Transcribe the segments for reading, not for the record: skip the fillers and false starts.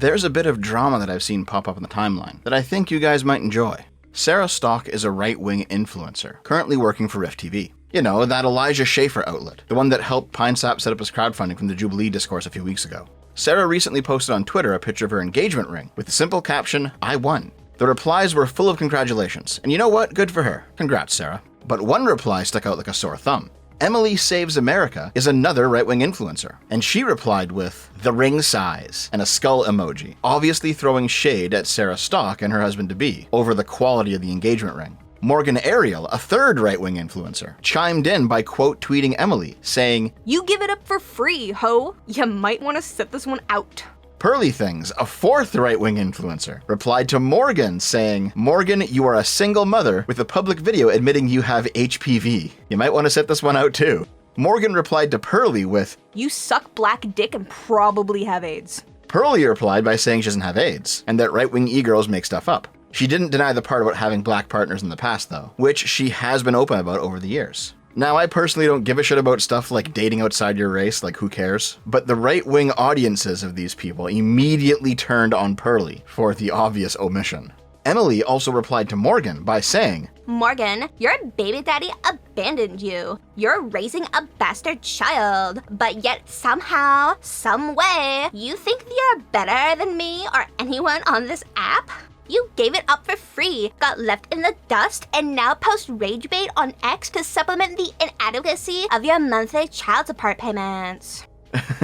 there's a bit of drama that I've seen pop up in the timeline that I think you guys might enjoy. Sarah Stock is a right-wing influencer, currently working for Rift TV. You know, that Elijah Schaefer outlet, the one that helped PineSap set up his crowdfunding from the Jubilee discourse a few weeks ago. Sarah recently posted on Twitter a picture of her engagement ring with the simple caption, "I won." The replies were full of congratulations, and you know what? Good for her. Congrats, Sarah. But one reply stuck out like a sore thumb. Emily Saves America is another right-wing influencer, and she replied with, "the ring size," and a skull emoji, obviously throwing shade at Sarah Stock and her husband-to-be over the quality of the engagement ring. Morgan Ariel, a third right-wing influencer, chimed in by quote tweeting Emily, saying, "You give it up for free, ho. You might want to sit this one out." Pearly Things, a fourth right-wing influencer, replied to Morgan saying, "Morgan, you are a single mother with a public video admitting you have HPV. You might want to sit this one out too." Morgan replied to Pearly with, "You suck black dick and probably have AIDS." Pearly replied by saying she doesn't have AIDS, and that right-wing e-girls make stuff up. She didn't deny the part about having black partners in the past though, which she has been open about over the years. Now, I personally don't give a shit about stuff like dating outside your race, like who cares? But the right-wing audiences of these people immediately turned on Pearly for the obvious omission. Emily also replied to Morgan by saying, "Morgan, your baby daddy abandoned you. You're raising a bastard child, but yet somehow, some way, you think you're better than me or anyone on this app? You gave it up for free, got left in the dust, and now post rage bait on X to supplement the inadequacy of your monthly child support payments."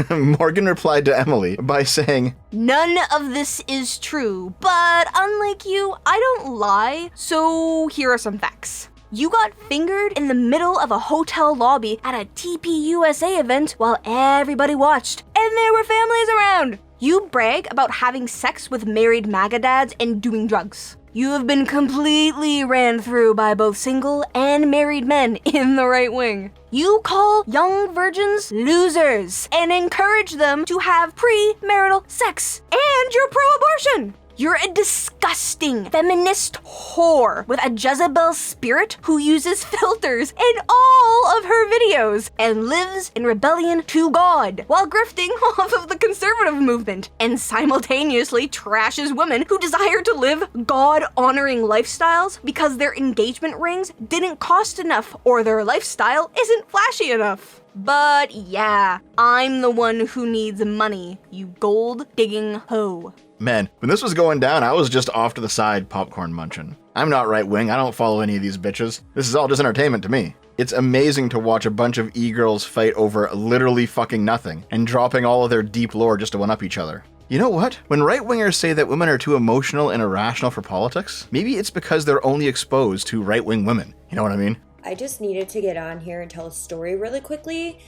Morgan replied to Emily by saying, "None of this is true, but unlike you, I don't lie, so here are some facts. You got fingered in the middle of a hotel lobby at a TPUSA event while everybody watched, and there were families around. You brag about having sex with married MAGA dads and doing drugs. You have been completely ran through by both single and married men in the right wing. You call young virgins losers and encourage them to have premarital sex, and you're pro-abortion. You're a disgusting feminist whore with a Jezebel spirit who uses filters in all of her videos and lives in rebellion to God while grifting off of the conservative movement and simultaneously trashes women who desire to live God-honoring lifestyles because their engagement rings didn't cost enough or their lifestyle isn't flashy enough. But yeah, I'm the one who needs money, you gold-digging hoe." Man, when this was going down, I was just off to the side popcorn munching. I'm not right-wing, I don't follow any of these bitches. This is all just entertainment to me. It's amazing to watch a bunch of e-girls fight over literally fucking nothing and dropping all of their deep lore just to one-up each other. You know what? When right-wingers say that women are too emotional and irrational for politics, maybe it's because they're only exposed to right-wing women. You know what I mean? I just needed to get on here and tell a story really quickly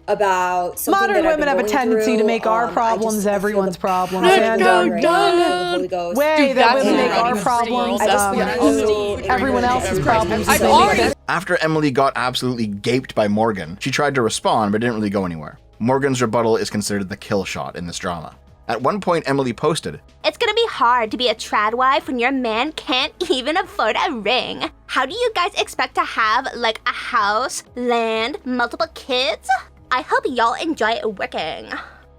about something Modern that I've women been have a going tendency through. to make our problems everyone's problems. And way Dude, that that's women make not our even problems I just want to everyone else's problems. I've already After Emily got absolutely gaped by Morgan, she tried to respond but didn't really go anywhere. Morgan's rebuttal is considered the kill shot in this drama. At one point, Emily posted, "It's gonna be hard to be a tradwife when your man can't even afford a ring. How do you guys expect to have, like, a house, land, multiple kids? I hope y'all enjoy working."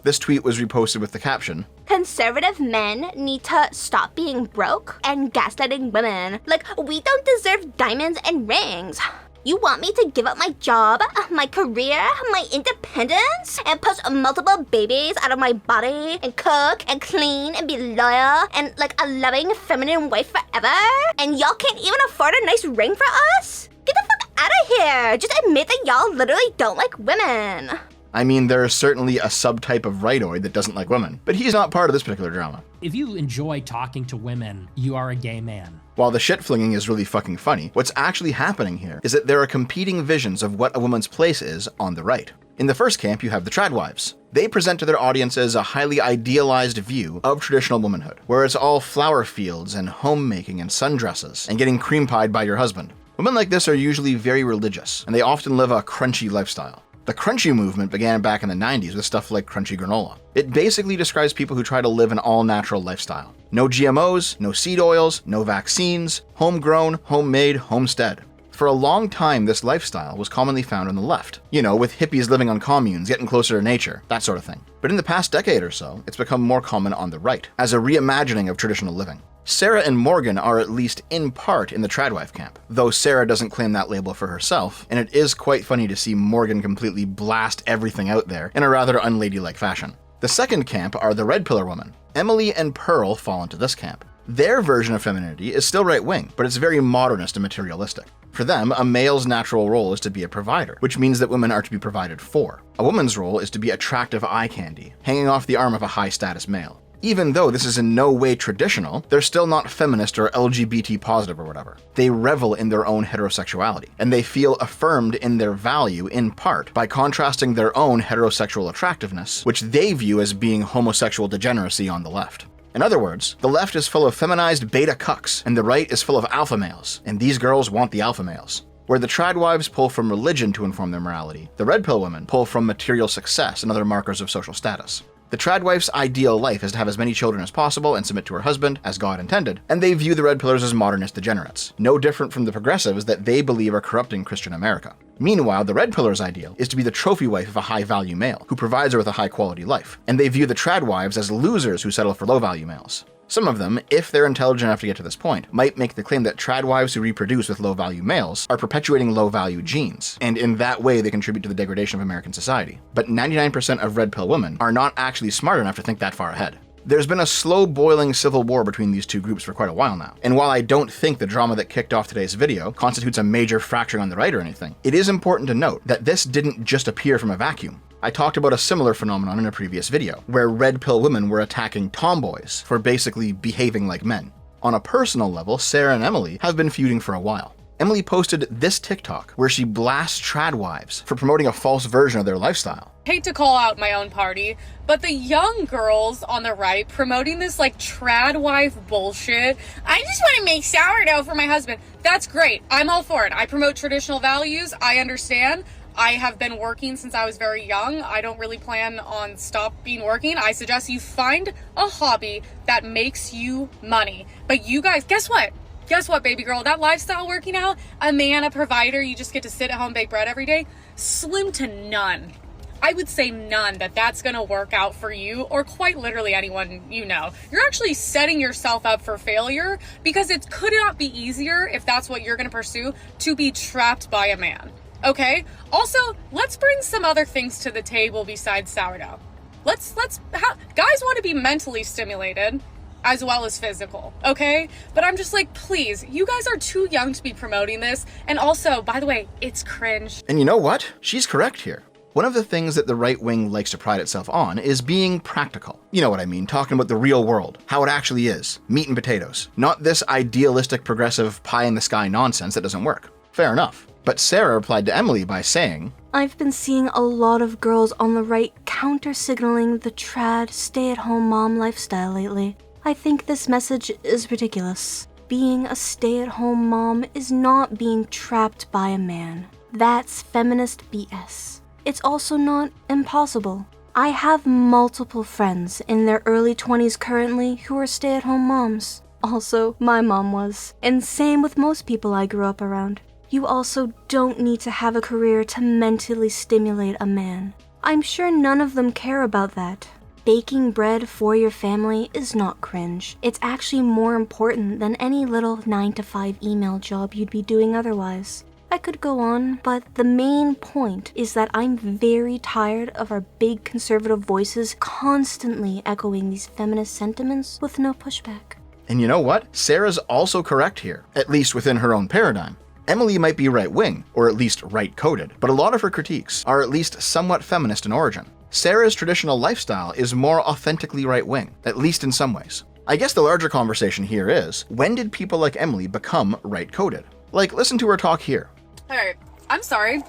This tweet was reposted with the caption, "Conservative men need to stop being broke and gaslighting women. Like, we don't deserve diamonds and rings. You want me to give up my job, my career, my independence, and push multiple babies out of my body, and cook, and clean, and be loyal, and like a loving feminine wife forever? And y'all can't even afford a nice ring for us? Get the fuck out of here! Just admit that y'all literally don't like women." I mean, there is certainly a subtype of rightoid that doesn't like women, but he's not part of this particular drama. If you enjoy talking to women, you are a gay man. While the shit flinging is really fucking funny, what's actually happening here is that there are competing visions of what a woman's place is on the right. In the first camp, you have the tradwives. They present to their audiences a highly idealized view of traditional womanhood, where it's all flower fields and homemaking and sundresses and getting cream pied by your husband. Women like this are usually very religious, and they often live a crunchy lifestyle. The crunchy movement began back in the 90s with stuff like crunchy granola. It basically describes people who try to live an all-natural lifestyle. No GMOs, no seed oils, no vaccines, homegrown, homemade, homestead. For a long time, this lifestyle was commonly found on the left. You know, with hippies living on communes, getting closer to nature, that sort of thing. But in the past decade or so, it's become more common on the right, as a reimagining of traditional living. Sarah and Morgan are at least in part in the tradwife camp, though Sarah doesn't claim that label for herself, and it is quite funny to see Morgan completely blast everything out there in a rather unladylike fashion. The second camp are the red pillar women. Emily and Pearl fall into this camp. Their version of femininity is still right-wing, but it's very modernist and materialistic. For them, a male's natural role is to be a provider, which means that women are to be provided for. A woman's role is to be attractive eye candy, hanging off the arm of a high-status male. Even though this is in no way traditional, they're still not feminist or LGBT positive or whatever. They revel in their own heterosexuality, and they feel affirmed in their value in part by contrasting their own heterosexual attractiveness, which they view as being homosexual degeneracy on the left. In other words, the left is full of feminized beta cucks, and the right is full of alpha males, and these girls want the alpha males. Where the tradwives pull from religion to inform their morality, the red pill women pull from material success and other markers of social status. The tradwife's ideal life is to have as many children as possible and submit to her husband, as God intended, and they view the red pillars as modernist degenerates, no different from the progressives that they believe are corrupting Christian America. Meanwhile, the red pillar's ideal is to be the trophy wife of a high-value male, who provides her with a high-quality life, and they view the tradwives as losers who settle for low-value males. Some of them, if they're intelligent enough to get to this point, might make the claim that tradwives who reproduce with low-value males are perpetuating low-value genes, and in that way they contribute to the degradation of American society. But 99% of red pill women are not actually smart enough to think that far ahead. There's been a slow-boiling civil war between these two groups for quite a while now, and while I don't think the drama that kicked off today's video constitutes a major fracturing on the right or anything, it is important to note that this didn't just appear from a vacuum. I talked about a similar phenomenon in a previous video, where red pill women were attacking tomboys for basically behaving like men. On a personal level, Sarah and Emily have been feuding for a while. Emily posted this TikTok where she blasts tradwives for promoting a false version of their lifestyle. Hate to call out my own party, but the young girls on the right promoting this like tradwife bullshit. I just want to make sourdough for my husband. That's great. I'm all for it. I promote traditional values. I understand. I have been working since I was very young. I don't really plan on stopping working. I suggest you find a hobby that makes you money. But you guys, guess what? Guess what, baby girl? That lifestyle working out, a man, a provider, you just get to sit at home, bake bread every day, slim to none. I would say none that's gonna work out for you, or quite literally anyone you know. You're actually setting yourself up for failure, because it could not be easier, if that's what you're gonna pursue, to be trapped by a man. Okay? Also, let's bring some other things to the table besides sourdough. Guys want to be mentally stimulated as well as physical, okay? But I'm just like, please, you guys are too young to be promoting this. And also, by the way, it's cringe. And you know what? She's correct here. One of the things that the right wing likes to pride itself on is being practical. You know what I mean, talking about the real world, how it actually is, meat and potatoes, not this idealistic progressive pie in the sky nonsense that doesn't work. Fair enough. But Sarah replied to Emily by saying, I've been seeing a lot of girls on the right counter-signaling the trad stay-at-home mom lifestyle lately. I think this message is ridiculous. Being a stay-at-home mom is not being trapped by a man. That's feminist BS. It's also not impossible. I have multiple friends in their early 20s currently who are stay-at-home moms. Also, my mom was. And same with most people I grew up around. You also don't need to have a career to mentally stimulate a man. I'm sure none of them care about that. Baking bread for your family is not cringe. It's actually more important than any little 9-to-5 email job you'd be doing otherwise. I could go on, but the main point is that I'm very tired of our big conservative voices constantly echoing these feminist sentiments with no pushback. And you know what? Sarah's also correct here, at least within her own paradigm. Emily might be right-wing, or at least right-coded, but a lot of her critiques are at least somewhat feminist in origin. Sarah's traditional lifestyle is more authentically right-wing, at least in some ways. I guess the larger conversation here is, when did people like Emily become right-coded? Like, listen to her talk here. Alright, I'm sorry,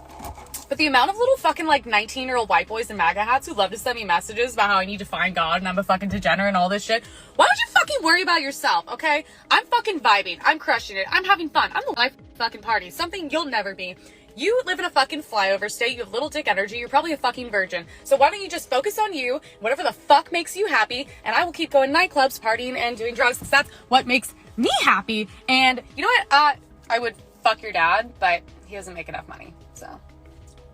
but the amount of little fucking like 19-year-old white boys in MAGA hats who love to send me messages about how I need to find God and I'm a fucking degenerate and all this shit, why don't you fucking worry about yourself, okay? I'm fucking vibing, I'm crushing it, I'm having fun, I'm the life fucking party, something you'll never be. You live in a fucking flyover state, you have little dick energy, you're probably a fucking virgin. So why don't you just focus on you, whatever the fuck makes you happy, and I will keep going to nightclubs, partying, and doing drugs, because that's what makes me happy. And you know what, I would fuck your dad, but he doesn't make enough money, so.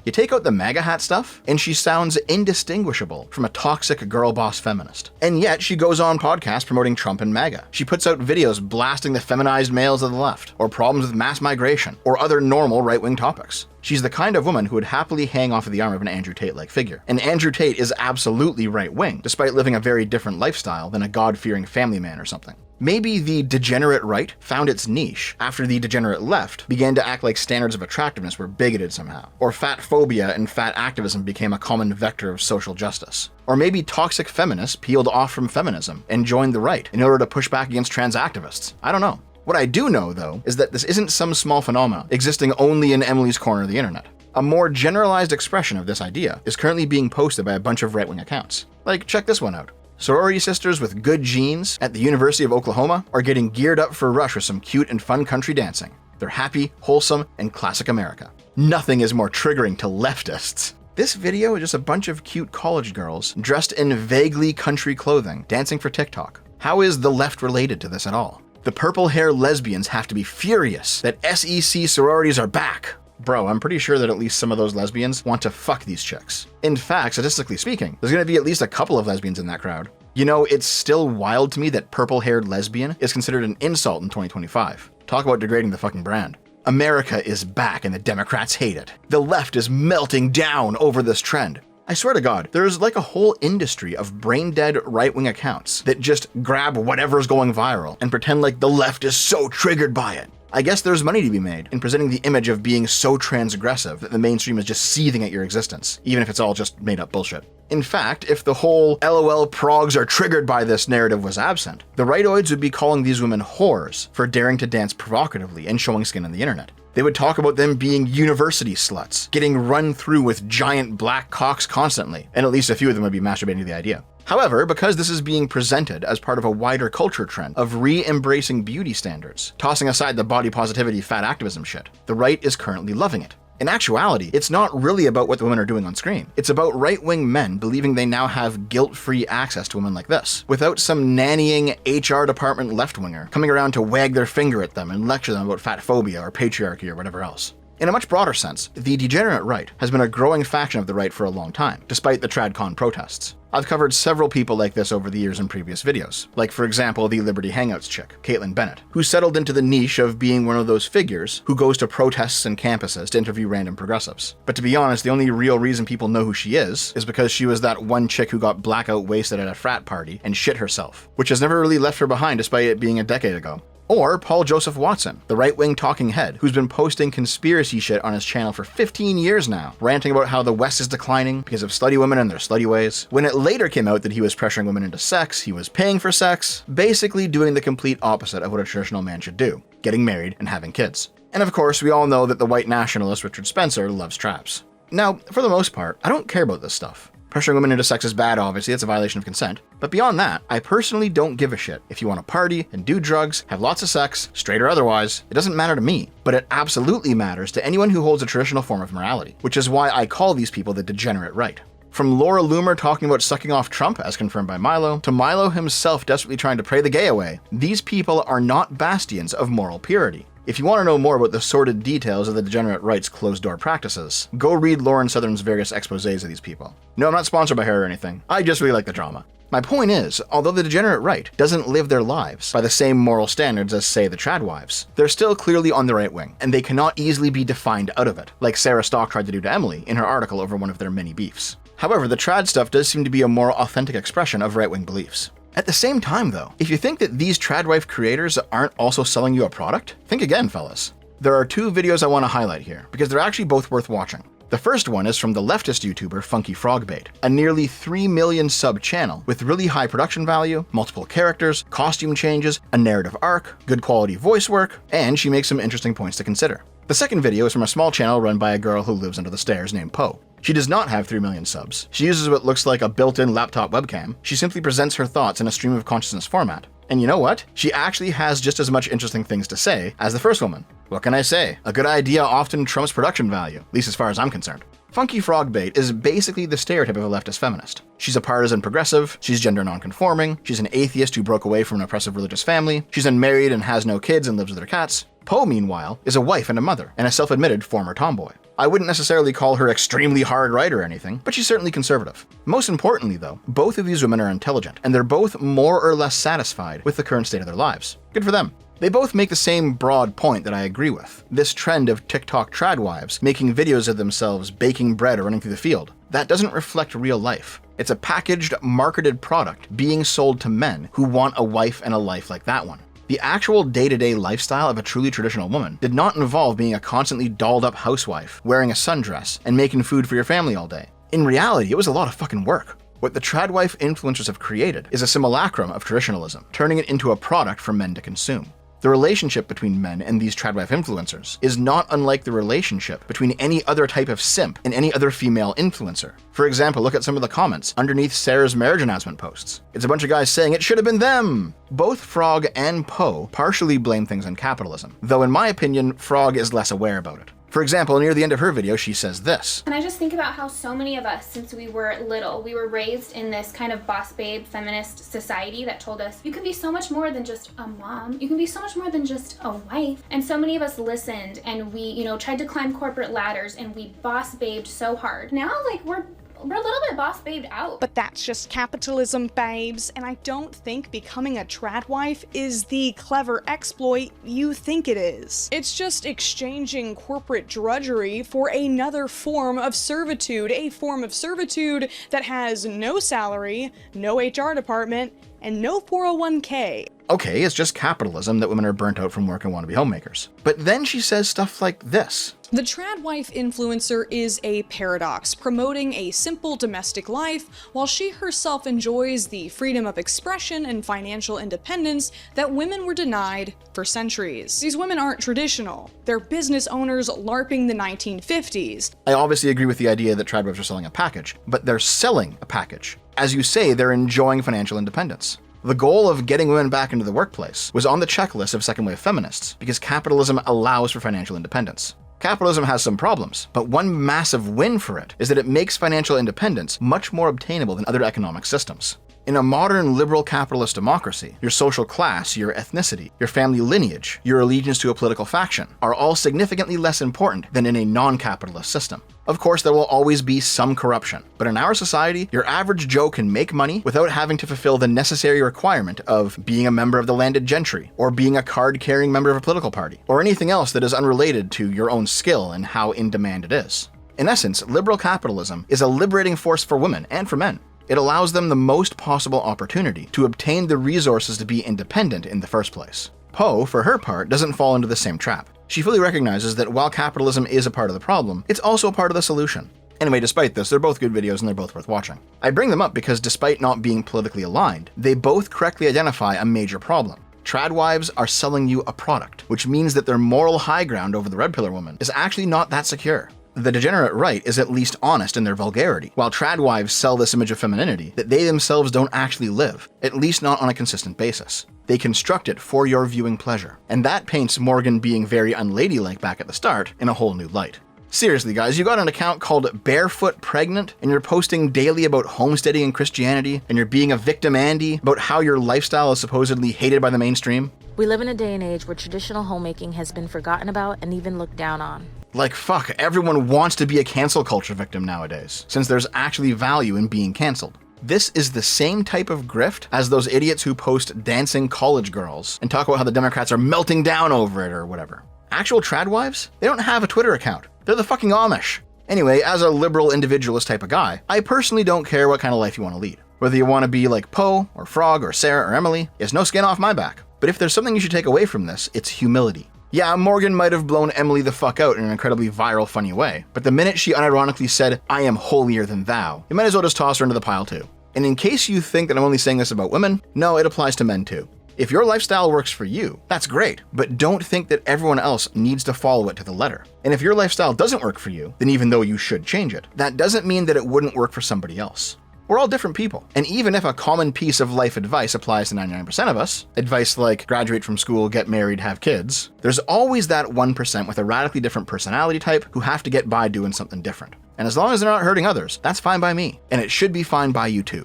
You take out the MAGA hat stuff, and she sounds indistinguishable from a toxic girl boss feminist. And yet, she goes on podcasts promoting Trump and MAGA. She puts out videos blasting the feminized males of the left, or problems with mass migration, or other normal right-wing topics. She's the kind of woman who would happily hang off of the arm of an Andrew Tate-like figure. And Andrew Tate is absolutely right-wing, despite living a very different lifestyle than a God-fearing family man or something. Maybe the degenerate right found its niche after the degenerate left began to act like standards of attractiveness were bigoted somehow. Or fat phobia and fat activism became a common vector of social justice. Or maybe toxic feminists peeled off from feminism and joined the right in order to push back against trans activists. I don't know. What I do know, though, is that this isn't some small phenomenon existing only in Emily's corner of the internet. A more generalized expression of this idea is currently being posted by a bunch of right-wing accounts. Like, check this one out. Sorority sisters with good genes at the University of Oklahoma are getting geared up for a rush with some cute and fun country dancing. They're happy, wholesome, and classic America. Nothing is more triggering to leftists. This video is just a bunch of cute college girls dressed in vaguely country clothing dancing for TikTok. How is the left related to this at all? The purple-hair lesbians have to be furious that SEC sororities are back. Bro, I'm pretty sure that at least some of those lesbians want to fuck these chicks. In fact, statistically speaking, there's gonna be at least a couple of lesbians in that crowd. You know, it's still wild to me that purple-haired lesbian is considered an insult in 2025. Talk about degrading the fucking brand. America is back and the Democrats hate it. The left is melting down over this trend. I swear to God, there's like a whole industry of brain-dead right-wing accounts that just grab whatever's going viral and pretend like the left is so triggered by it. I guess there's money to be made in presenting the image of being so transgressive that the mainstream is just seething at your existence, even if it's all just made-up bullshit. In fact, if the whole LOL progs are triggered by this narrative was absent, the rightoids would be calling these women whores for daring to dance provocatively and showing skin on the internet. They would talk about them being university sluts, getting run through with giant black cocks constantly, and at least a few of them would be masturbating to the idea. However, because this is being presented as part of a wider culture trend of re-embracing beauty standards, tossing aside the body positivity fat activism shit, the right is currently loving it. In actuality, it's not really about what the women are doing on screen. It's about right-wing men believing they now have guilt-free access to women like this, without some nannying HR department left-winger coming around to wag their finger at them and lecture them about fat phobia or patriarchy or whatever else. In a much broader sense, the degenerate right has been a growing faction of the right for a long time, despite the TradCon protests. I've covered several people like this over the years in previous videos, like for example the Liberty Hangouts chick, Caitlin Bennett, who settled into the niche of being one of those figures who goes to protests and campuses to interview random progressives. But to be honest, the only real reason people know who she is because she was that one chick who got blackout wasted at a frat party and shit herself, which has never really left her behind despite it being a decade ago. Or Paul Joseph Watson, the right-wing talking head, who's been posting conspiracy shit on his channel for 15 years now, ranting about how the West is declining because of slutty women and their slutty ways. When it later came out that he was pressuring women into sex, he was paying for sex, basically doing the complete opposite of what a traditional man should do, getting married and having kids. And of course, we all know that the white nationalist Richard Spencer loves traps. Now, for the most part, I don't care about this stuff. Pressuring women into sex is bad, obviously, it's a violation of consent. But beyond that, I personally don't give a shit if you want to party and do drugs, have lots of sex, straight or otherwise. It doesn't matter to me, but it absolutely matters to anyone who holds a traditional form of morality, which is why I call these people the degenerate right. From Laura Loomer talking about sucking off Trump, as confirmed by Milo, to Milo himself desperately trying to pray the gay away, these people are not bastions of moral purity. If you want to know more about the sordid details of the degenerate right's closed-door practices, go read Lauren Southern's various exposés of these people. No, I'm not sponsored by her or anything. I just really like the drama. My point is, although the degenerate right doesn't live their lives by the same moral standards as, say, the tradwives, they're still clearly on the right wing, and they cannot easily be defined out of it, like Sarah Stock tried to do to Emily in her article over one of their many beefs. However, the trad stuff does seem to be a more authentic expression of right-wing beliefs. At the same time, though, if you think that these tradwife creators aren't also selling you a product, think again, fellas. There are two videos I want to highlight here, because they're actually both worth watching. The first one is from the leftist YouTuber Funky Frogbait, a nearly 3 million sub channel with really high production value, multiple characters, costume changes, a narrative arc, good quality voice work, and she makes some interesting points to consider. The second video is from a small channel run by a girl who lives under the stairs named Poe. She does not have 3 million subs. She uses what looks like a built-in laptop webcam. She simply presents her thoughts in a stream of consciousness format. And you know what? She actually has just as much interesting things to say as the first woman. What can I say? A good idea often trumps production value, at least as far as I'm concerned. Funky Frogbait is basically the stereotype of a leftist feminist. She's a partisan progressive, she's gender non-conforming, she's an atheist who broke away from an oppressive religious family, she's unmarried and has no kids and lives with her cats. Po, meanwhile, is a wife and a mother, and a self-admitted former tomboy. I wouldn't necessarily call her extremely hard right or anything, but she's certainly conservative. Most importantly though, both of these women are intelligent, and they're both more or less satisfied with the current state of their lives. Good for them. They both make the same broad point that I agree with. This trend of TikTok tradwives making videos of themselves baking bread or running through the field. That doesn't reflect real life. It's a packaged, marketed product being sold to men who want a wife and a life like that one. The actual day-to-day lifestyle of a truly traditional woman did not involve being a constantly dolled-up housewife, wearing a sundress, and making food for your family all day. In reality, it was a lot of fucking work. What the tradwife influencers have created is a simulacrum of traditionalism, turning it into a product for men to consume. The relationship between men and these tradwife influencers is not unlike the relationship between any other type of simp and any other female influencer. For example, look at some of the comments underneath Sarah's marriage announcement posts. It's a bunch of guys saying it should have been them! Both Frog and Po partially blame things on capitalism, though in my opinion, Frog is less aware about it. For example, near the end of her video, she says this. And I just think about how so many of us, since we were little, we were raised in this kind of boss babe feminist society that told us, you can be so much more than just a mom. You can be so much more than just a wife. And so many of us listened and we, tried to climb corporate ladders and we boss babed so hard. Now, we're a little bit boss babed out. But that's just capitalism, babes, and I don't think becoming a tradwife is the clever exploit you think it is. It's just exchanging corporate drudgery for another form of servitude, a form of servitude that has no salary, no HR department, and no 401k. Okay, it's just capitalism that women are burnt out from work and want to be homemakers. But then she says stuff like this. The tradwife influencer is a paradox, promoting a simple domestic life while she herself enjoys the freedom of expression and financial independence that women were denied for centuries. These women aren't traditional. They're business owners LARPing the 1950s. I obviously agree with the idea that tradwives are selling a package, but they're selling a package. As you say, they're enjoying financial independence. The goal of getting women back into the workplace was on the checklist of second-wave feminists because capitalism allows for financial independence. Capitalism has some problems, but one massive win for it is that it makes financial independence much more obtainable than other economic systems. In a modern liberal capitalist democracy, your social class, your ethnicity, your family lineage, your allegiance to a political faction are all significantly less important than in a non-capitalist system. Of course, there will always be some corruption, but in our society, your average Joe can make money without having to fulfill the necessary requirement of being a member of the landed gentry, or being a card-carrying member of a political party, or anything else that is unrelated to your own skill and how in demand it is. In essence, liberal capitalism is a liberating force for women and for men. It allows them the most possible opportunity to obtain the resources to be independent in the first place. Po, for her part, doesn't fall into the same trap. She fully recognizes that while capitalism is a part of the problem, it's also a part of the solution. Anyway, despite this, they're both good videos and they're both worth watching. I bring them up because despite not being politically aligned, they both correctly identify a major problem. Tradwives are selling you a product, which means that their moral high ground over the red pillar woman is actually not that secure. The degenerate right is at least honest in their vulgarity, while tradwives sell this image of femininity that they themselves don't actually live, at least not on a consistent basis. They construct it for your viewing pleasure, and that paints Morgan being very unladylike back at the start in a whole new light. Seriously guys, you got an account called Barefoot Pregnant, and you're posting daily about homesteading and Christianity, and you're being a victim Andy about how your lifestyle is supposedly hated by the mainstream? We live in a day and age where traditional homemaking has been forgotten about and even looked down on. Like fuck, everyone wants to be a cancel culture victim nowadays, since there's actually value in being canceled. This is the same type of grift as those idiots who post dancing college girls and talk about how the Democrats are melting down over it or whatever. Actual tradwives? They don't have a Twitter account. They're the fucking Amish. Anyway, as a liberal individualist type of guy, I personally don't care what kind of life you want to lead. Whether you want to be like Po, or Frog, or Sarah, or Emily, it's no skin off my back. But if there's something you should take away from this, it's humility. Yeah, Morgan might have blown Emily the fuck out in an incredibly viral, funny way, but the minute she unironically said, "I am holier than thou," you might as well just toss her into the pile too. And in case you think that I'm only saying this about women, no, it applies to men too. If your lifestyle works for you, that's great, but don't think that everyone else needs to follow it to the letter. And if your lifestyle doesn't work for you, then even though you should change it, that doesn't mean that it wouldn't work for somebody else. We're all different people, and even if a common piece of life advice applies to 99% of us, advice like graduate from school, get married, have kids, there's always that 1% with a radically different personality type who have to get by doing something different. And as long as they're not hurting others, that's fine by me, and it should be fine by you too.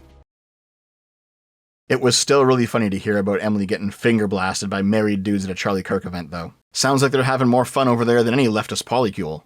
It was still really funny to hear about Emily getting finger blasted by married dudes at a Charlie Kirk event, though. Sounds like they're having more fun over there than any leftist polycule.